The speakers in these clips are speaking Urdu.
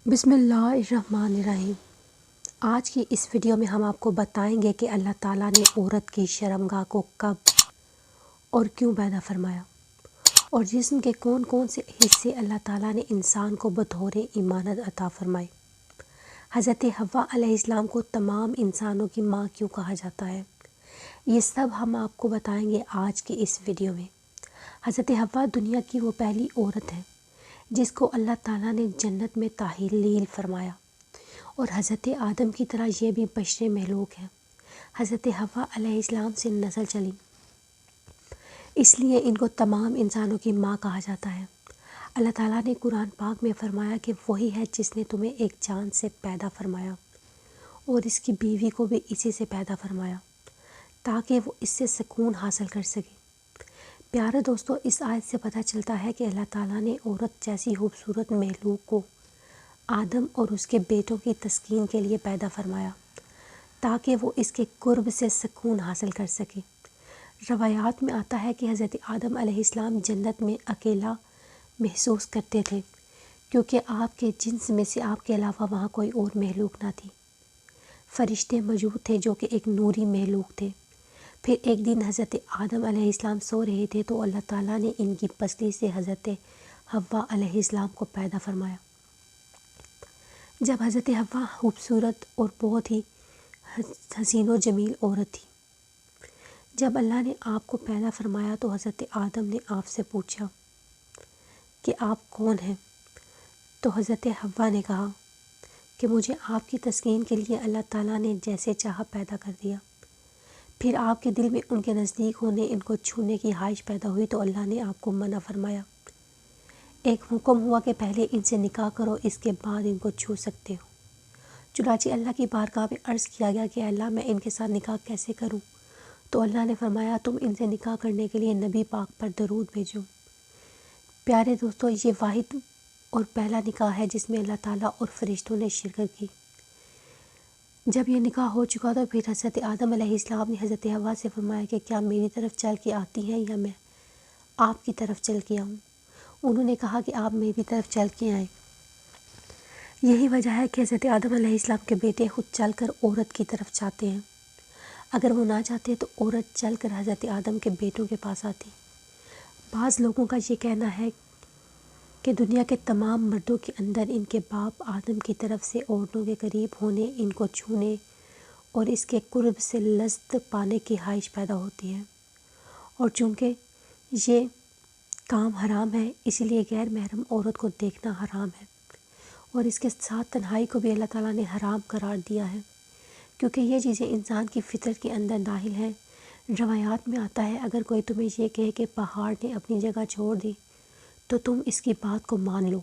بسم اللہ الرحمن الرحیم۔ آج کی اس ویڈیو میں ہم آپ کو بتائیں گے کہ اللہ تعالیٰ نے عورت کی شرمگاہ کو کب اور کیوں پیدا فرمایا، اور جسم کے کون کون سے حصے اللہ تعالیٰ نے انسان کو بطور ایمانت عطا فرمائے۔ حضرت حوا علیہ السلام کو تمام انسانوں کی ماں کیوں کہا جاتا ہے، یہ سب ہم آپ کو بتائیں گے آج کی اس ویڈیو میں۔ حضرت حوا دنیا کی وہ پہلی عورت ہے جس کو اللہ تعالیٰ نے جنت میں تحلیل فرمایا، اور حضرت آدم کی طرح یہ بھی بشر مخلوق ہے۔ حضرت حوا علیہ السلام سے نسل چلی، اس لیے ان کو تمام انسانوں کی ماں کہا جاتا ہے۔ اللہ تعالیٰ نے قرآن پاک میں فرمایا کہ وہی ہے جس نے تمہیں ایک جان سے پیدا فرمایا اور اس کی بیوی کو بھی اسی سے پیدا فرمایا تاکہ وہ اس سے سکون حاصل کر سکے۔ پیارے دوستو، اس آیت سے پتہ چلتا ہے کہ اللہ تعالیٰ نے عورت جیسی خوبصورت مخلوق کو آدم اور اس کے بیٹوں کی تسکین کے لیے پیدا فرمایا تاکہ وہ اس کے قرب سے سکون حاصل کر سکے۔ روایات میں آتا ہے کہ حضرت آدم علیہ السلام جنت میں اکیلا محسوس کرتے تھے کیونکہ آپ کے جنس میں سے آپ کے علاوہ وہاں کوئی اور مخلوق نہ تھی۔ فرشتے موجود تھے جو کہ ایک نوری مخلوق تھے۔ پھر ایک دن حضرت آدم علیہ السلام سو رہے تھے تو اللہ تعالیٰ نے ان کی پسلی سے حضرت حوا علیہ السلام کو پیدا فرمایا۔ جب حضرت حوا خوبصورت اور بہت ہی حسین و جمیل عورت تھی، جب اللہ نے آپ کو پیدا فرمایا تو حضرت آدم نے آپ سے پوچھا کہ آپ کون ہیں؟ تو حضرت حوا نے کہا کہ مجھے آپ کی تسکین کے لیے اللہ تعالیٰ نے جیسے چاہا پیدا کر دیا۔ پھر آپ کے دل میں ان کے نزدیک ہونے، ان کو چھونے کی خواہش پیدا ہوئی تو اللہ نے آپ کو منع فرمایا۔ ایک حکم ہوا کہ پہلے ان سے نکاح کرو، اس کے بعد ان کو چھو سکتے ہو۔ چنانچہ اللہ کی بارگاہ میں عرض کیا گیا کہ اللہ میں ان کے ساتھ نکاح کیسے کروں؟ تو اللہ نے فرمایا تم ان سے نکاح کرنے کے لیے نبی پاک پر درود بھیجو۔ پیارے دوستو، یہ واحد اور پہلا نکاح ہے جس میں اللہ تعالیٰ اور فرشتوں نے شرکت کی۔ جب یہ نکاح ہو چکا تو پھر حضرت آدم علیہ السلام نے حضرت حوا سے فرمایا کہ کیا میری طرف چل کے آتی ہیں یا میں آپ کی طرف چل کے آؤں؟ انہوں نے کہا کہ آپ میری طرف چل کے آئیں۔ یہی وجہ ہے کہ حضرت آدم علیہ السلام کے بیٹے خود چل کر عورت کی طرف جاتے ہیں۔ اگر وہ نہ چاہتے تو عورت چل کر حضرت آدم کے بیٹوں کے پاس آتی۔ بعض لوگوں کا یہ کہنا ہے کہ دنیا کے تمام مردوں کے اندر ان کے باپ آدم کی طرف سے عورتوں کے قریب ہونے، ان کو چھونے اور اس کے قرب سے لذت پانے کی خواہش پیدا ہوتی ہے، اور چونکہ یہ کام حرام ہے اسی لیے غیر محرم عورت کو دیکھنا حرام ہے، اور اس کے ساتھ تنہائی کو بھی اللہ تعالیٰ نے حرام قرار دیا ہے کیونکہ یہ چیزیں انسان کی فطرت کے اندر داخل ہیں۔ روایات میں آتا ہے اگر کوئی تمہیں یہ کہے کہ پہاڑ نے اپنی جگہ چھوڑ دی تو تم اس کی بات کو مان لو،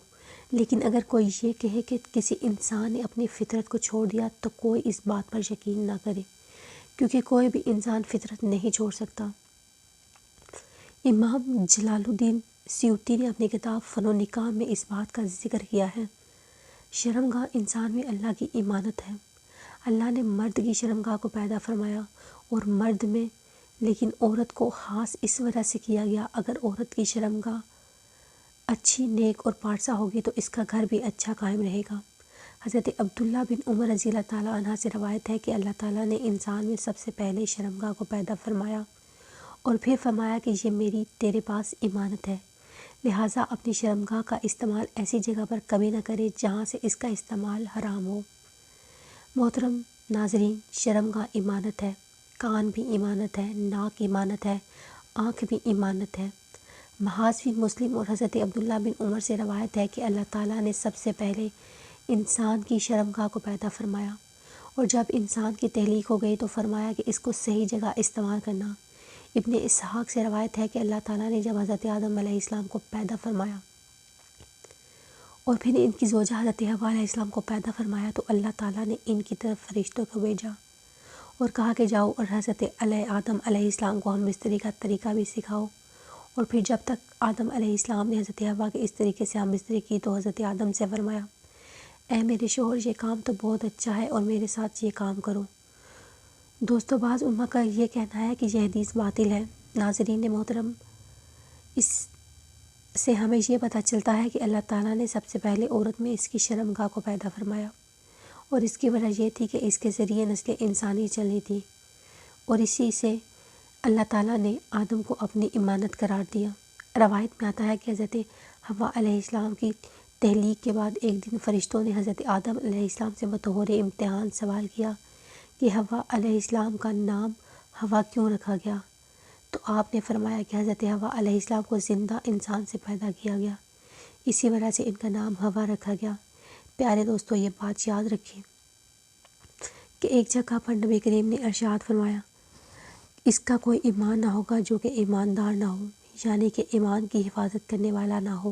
لیکن اگر کوئی یہ کہے کہ کسی انسان نے اپنی فطرت کو چھوڑ دیا تو کوئی اس بات پر یقین نہ کرے، کیونکہ کوئی بھی انسان فطرت نہیں چھوڑ سکتا۔ امام جلال الدین سیوطی نے اپنی کتاب فن و نکاح میں اس بات کا ذکر کیا ہے۔ شرمگاہ انسان میں اللہ کی امانت ہے۔ اللہ نے مرد کی شرمگاہ کو پیدا فرمایا اور مرد میں، لیکن عورت کو خاص اس وجہ سے کیا گیا اگر عورت کی شرمگاہ اچھی، نیک اور پارسا ہوگی تو اس کا گھر بھی اچھا قائم رہے گا۔ حضرت عبداللہ بن عمر رضی اللہ تعالیٰ عنہ سے روایت ہے کہ اللہ تعالیٰ نے انسان میں سب سے پہلے شرمگاہ کو پیدا فرمایا اور پھر فرمایا کہ یہ میری تیرے پاس امانت ہے، لہٰذا اپنی شرمگاہ کا استعمال ایسی جگہ پر کبھی نہ کرے جہاں سے اس کا استعمال حرام ہو۔ محترم ناظرین، شرمگاہ امانت ہے، کان بھی امانت ہے، ناک امانت ہے، آنکھ بھی امانت ہے۔ محاذ بن مسلم اور حضرت عبداللہ بن عمر سے روایت ہے کہ اللہ تعالیٰ نے سب سے پہلے انسان کی شرمگاہ کو پیدا فرمایا، اور جب انسان کی تخلیق ہو گئی تو فرمایا کہ اس کو صحیح جگہ استعمال کرنا۔ ابن اسحاق سے روایت ہے کہ اللہ تعالیٰ نے جب حضرت آدم علیہ السلام کو پیدا فرمایا اور پھر ان کی زوجہ حضرت حوا علیہ السلام کو پیدا فرمایا تو اللہ تعالیٰ نے ان کی طرف فرشتوں کو بھیجا اور کہا کہ جاؤ اور حضرت آدم علیہ السلام کو ہم بستری کا طریقہ بھی سکھاؤ۔ اور پھر جب تک آدم علیہ السلام نے حضرت حوا کے اس طریقے سے ہم بستری کی تو حضرت آدم سے فرمایا اے میرے شوہر، یہ کام تو بہت اچھا ہے اور میرے ساتھ یہ کام کرو۔ دوستو، بعض علماء کا یہ کہنا ہے کہ یہ حدیث باطل ہے۔ ناظرین محترم، اس سے ہمیں یہ پتہ چلتا ہے کہ اللہ تعالیٰ نے سب سے پہلے عورت میں اس کی شرمگاہ کو پیدا فرمایا، اور اس کی وجہ یہ تھی کہ اس کے ذریعے نسل انسانی چلی تھی، اور اسی سے اللہ تعالیٰ نے آدم کو اپنی امانت قرار دیا۔ روایت میں آتا ہے کہ حضرت حوا علیہ السلام کی تخلیق کے بعد ایک دن فرشتوں نے حضرت آدم علیہ السلام سے بطور امتحان سوال کیا کہ حوا علیہ السلام کا نام حوا کیوں رکھا گیا؟ تو آپ نے فرمایا کہ حضرت حوا علیہ السلام کو زندہ انسان سے پیدا کیا گیا، اسی وجہ سے ان کا نام حوا رکھا گیا۔ پیارے دوستو، یہ بات یاد رکھیں کہ ایک جگہ پر نبی کریم نے ارشاد فرمایا، اس کا کوئی ایمان نہ ہوگا جو کہ ایماندار نہ ہو، یعنی کہ ایمان کی حفاظت کرنے والا نہ ہو۔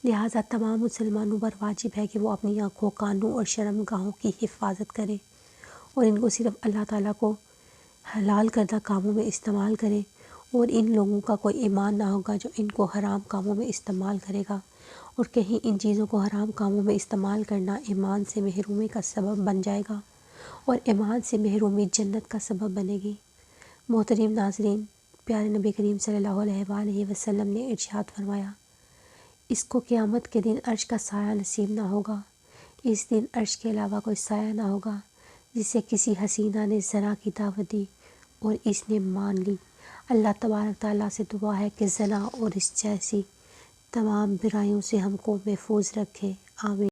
لہٰذا تمام مسلمانوں پر واجب ہے کہ وہ اپنی آنکھوں، کانوں اور شرمگاہوں کی حفاظت کریں، اور ان کو صرف اللہ تعالیٰ کو حلال کردہ کاموں میں استعمال کریں، اور ان لوگوں کا کوئی ایمان نہ ہوگا جو ان کو حرام کاموں میں استعمال کرے گا، اور کہیں ان چیزوں کو حرام کاموں میں استعمال کرنا ایمان سے محرومی کا سبب بن جائے گا، اور ایمان سے محرومی جنت کا سبب بنے گی۔ محترم ناظرین، پیارے نبی کریم صلی اللہ علیہ وآلہ وسلم نے ارشاد فرمایا، اس کو قیامت کے دن عرش کا سایہ نصیب نہ ہوگا۔ اس دن عرش کے علاوہ کوئی سایہ نہ ہوگا جسے کسی حسینہ نے زنا کی دعوت دی اور اس نے مان لی۔ اللہ تبارک تعالیٰ سے دعا ہے کہ زنا اور اس جیسی تمام برائیوں سے ہم کو محفوظ رکھے، آمین۔